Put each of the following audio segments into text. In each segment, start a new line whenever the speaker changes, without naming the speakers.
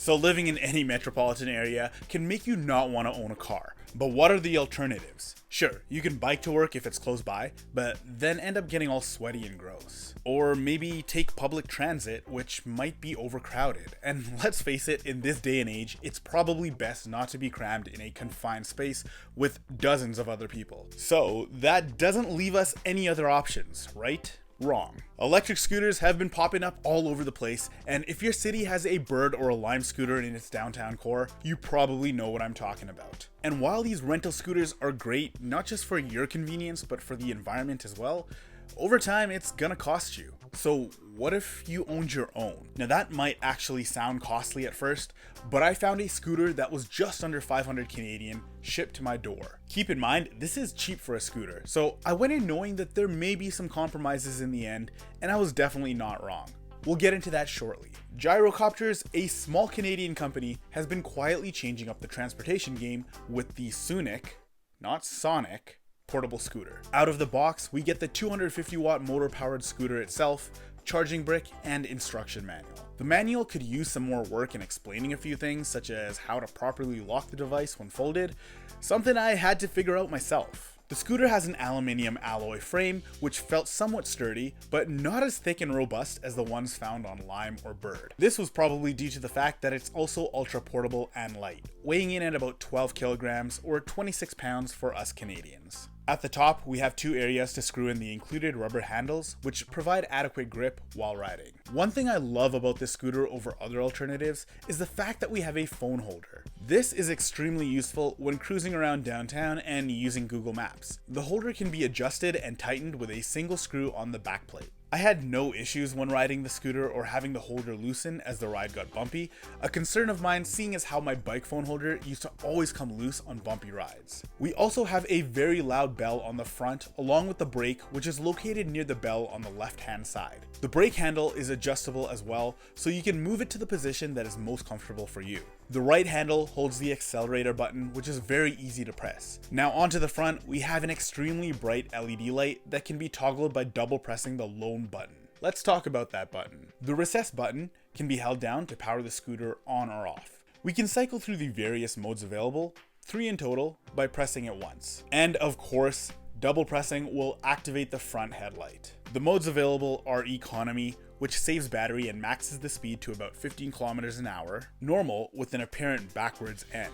So living in any metropolitan area can make you not want to own a car. But what are the alternatives? Sure, you can bike to work if it's close by, but then end up getting all sweaty and gross. Or maybe take public transit, which might be overcrowded. And let's face it, in this day and age, it's probably best not to be crammed in a confined space with dozens of other people. So that doesn't leave us any other options, right? Wrong. Electric scooters have been popping up all over the place, and if your city has a Bird or a Lime scooter in its downtown core, you probably know what I'm talking about. And while these rental scooters are great, not just for your convenience, but for the environment as well, over time it's gonna cost you. So what if you owned your own? Now that might actually sound costly at first, but I found a scooter that was just under 500 Canadian shipped to my door. Keep in mind, this is cheap for a scooter, so I went in knowing that there may be some compromises in the end, and I was definitely not wrong. We'll get into that shortly. Gyrocopters, a small Canadian company, has been quietly changing up the transportation game with the Soonic, not Sonic, portable scooter. Out of the box, we get the 250 watt motor powered scooter itself, charging brick, and instruction manual. The manual could use some more work in explaining a few things, such as how to properly lock the device when folded, something I had to figure out myself. The scooter has an aluminium alloy frame, which felt somewhat sturdy, but not as thick and robust as the ones found on Lime or Bird. This was probably due to the fact that it's also ultra portable and light, weighing in at about 12 kilograms or 26 pounds for us Canadians. At the top, we have two areas to screw in the included rubber handles, which provide adequate grip while riding. One thing I love about this scooter over other alternatives is the fact that we have a phone holder. This is extremely useful when cruising around downtown and using Google Maps. The holder can be adjusted and tightened with a single screw on the back plate. I had no issues when riding the scooter or having the holder loosen as the ride got bumpy, a concern of mine seeing as how my bike phone holder used to always come loose on bumpy rides. We also have a very loud bell on the front along with the brake, which is located near the bell on the left hand side. The brake handle is adjustable as well, so you can move it to the position that is most comfortable for you. The right handle holds the accelerator button, which is very easy to press. Now onto the front, we have an extremely bright LED light that can be toggled by double pressing the lone button. Let's talk about that button. The recess button can be held down to power the scooter on or off. We can cycle through the various modes available, 3 in total, by pressing it once. And of course, double pressing will activate the front headlight. The modes available are economy, which saves battery and maxes the speed to about 15 kilometers an hour. Normal, with an apparent backwards N.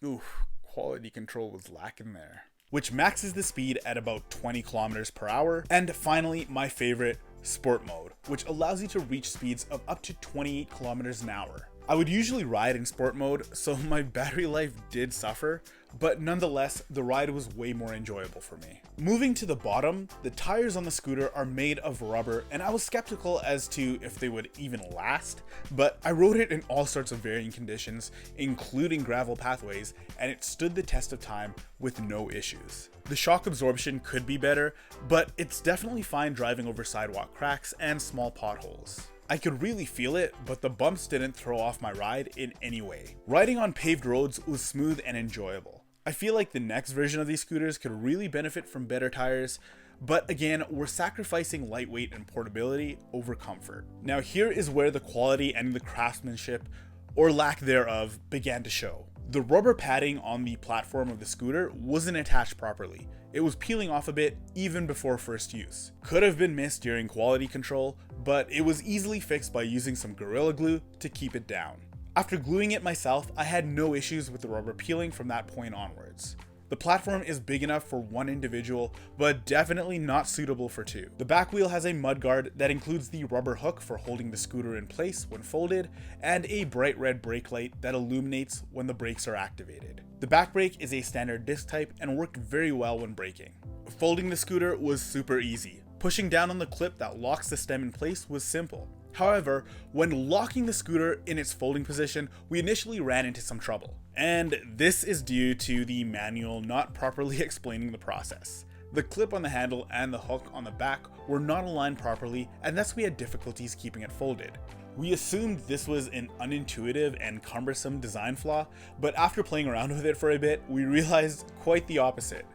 Oof, quality control was lacking there. Which maxes the speed at about 20 kilometers per hour. And finally, my favorite, sport mode, which allows you to reach speeds of up to 28 kilometers an hour. I would usually ride in sport mode, so my battery life did suffer, but nonetheless, the ride was way more enjoyable for me. Moving to the bottom, the tires on the scooter are made of rubber, and I was skeptical as to if they would even last, but I rode it in all sorts of varying conditions, including gravel pathways, and it stood the test of time with no issues. The shock absorption could be better, but it's definitely fine driving over sidewalk cracks and small potholes. I could really feel it, but the bumps didn't throw off my ride in any way. Riding on paved roads was smooth and enjoyable. I feel like the next version of these scooters could really benefit from better tires, but again, we're sacrificing lightweight and portability over comfort. Now here is where the quality and the craftsmanship, or lack thereof, began to show. The rubber padding on the platform of the scooter wasn't attached properly. It was peeling off a bit even before first use. Could have been missed during quality control, but it was easily fixed by using some Gorilla Glue to keep it down. After gluing it myself, I had no issues with the rubber peeling from that point onwards. The platform is big enough for one individual, but definitely not suitable for two. The back wheel has a mudguard that includes the rubber hook for holding the scooter in place when folded, and a bright red brake light that illuminates when the brakes are activated. The back brake is a standard disc type and worked very well when braking. Folding the scooter was super easy. Pushing down on the clip that locks the stem in place was simple. However, when locking the scooter in its folding position, we initially ran into some trouble. And this is due to the manual not properly explaining the process. The clip on the handle and the hook on the back were not aligned properly, and thus we had difficulties keeping it folded. We assumed this was an unintuitive and cumbersome design flaw, but after playing around with it for a bit, we realized quite the opposite.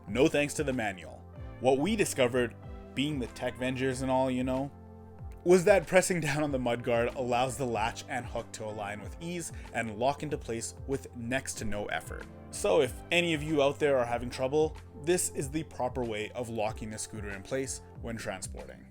No thanks to the manual. What we discovered, being the tech vengers and all, was that pressing down on the mudguard allows the latch and hook to align with ease and lock into place with next to no effort. So if any of you out there are having trouble, this is the proper way of locking the scooter in place when transporting.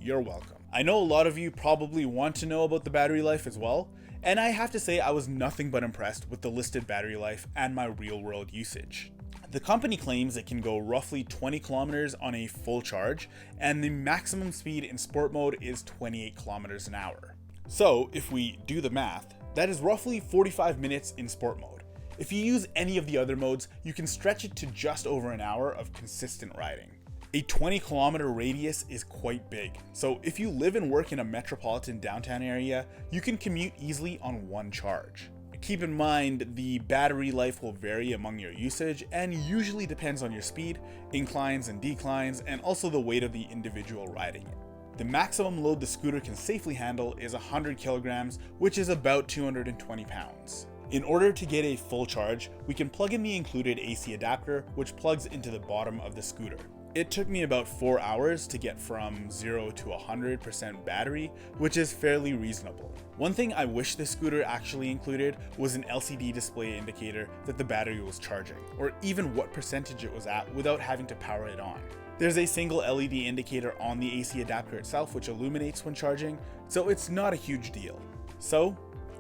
You're welcome. I know a lot of you probably want to know about the battery life as well, and I have to say I was nothing but impressed with the listed battery life and my real world usage. The company claims it can go roughly 20 kilometers on a full charge, and the maximum speed in sport mode is 28 kilometers an hour. So if we do the math, that is roughly 45 minutes in sport mode. If you use any of the other modes, you can stretch it to just over an hour of consistent riding. A 20 kilometer radius is quite big, so if you live and work in a metropolitan downtown area, you can commute easily on one charge. Keep in mind, the battery life will vary among your usage and usually depends on your speed, inclines and declines, and also the weight of the individual riding it. The maximum load the scooter can safely handle is 100 kilograms, which is about 220 pounds. In order to get a full charge, we can plug in the included AC adapter, which plugs into the bottom of the scooter. It took me about 4 hours to get from 0 to 100% battery, which is fairly reasonable. One thing I wish this scooter actually included was an LCD display indicator that the battery was charging, or even what percentage it was at without having to power it on. There's a single LED indicator on the AC adapter itself which illuminates when charging, so it's not a huge deal. So,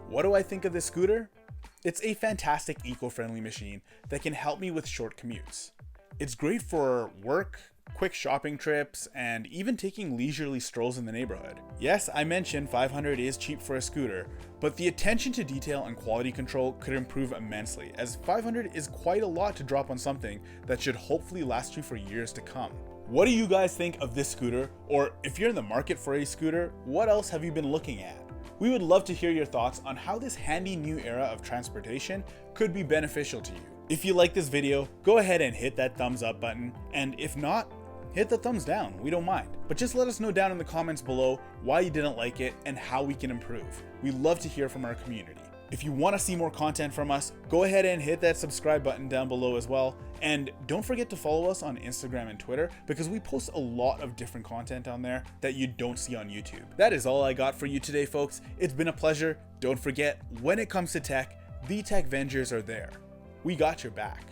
what do I think of this scooter? It's a fantastic eco-friendly machine that can help me with short commutes. It's great for work, quick shopping trips, and even taking leisurely strolls in the neighborhood. Yes, I mentioned $500 is cheap for a scooter, but the attention to detail and quality control could improve immensely, as $500 is quite a lot to drop on something that should hopefully last you for years to come. What do you guys think of this scooter? Or if you're in the market for a scooter, what else have you been looking at? We would love to hear your thoughts on how this handy new era of transportation could be beneficial to you. If you like this video, go ahead and hit that thumbs up button, and if not, hit the thumbs down, we don't mind. But just let us know down in the comments below why you didn't like it and how we can improve. We love to hear from our community. If you want to see more content from us, go ahead and hit that subscribe button down below as well. And don't forget to follow us on Instagram and Twitter, because we post a lot of different content on there that you don't see on YouTube. That is all I got for you today, folks. It's been a pleasure. Don't forget, when it comes to tech, the Tech Vengers are there. We got your back.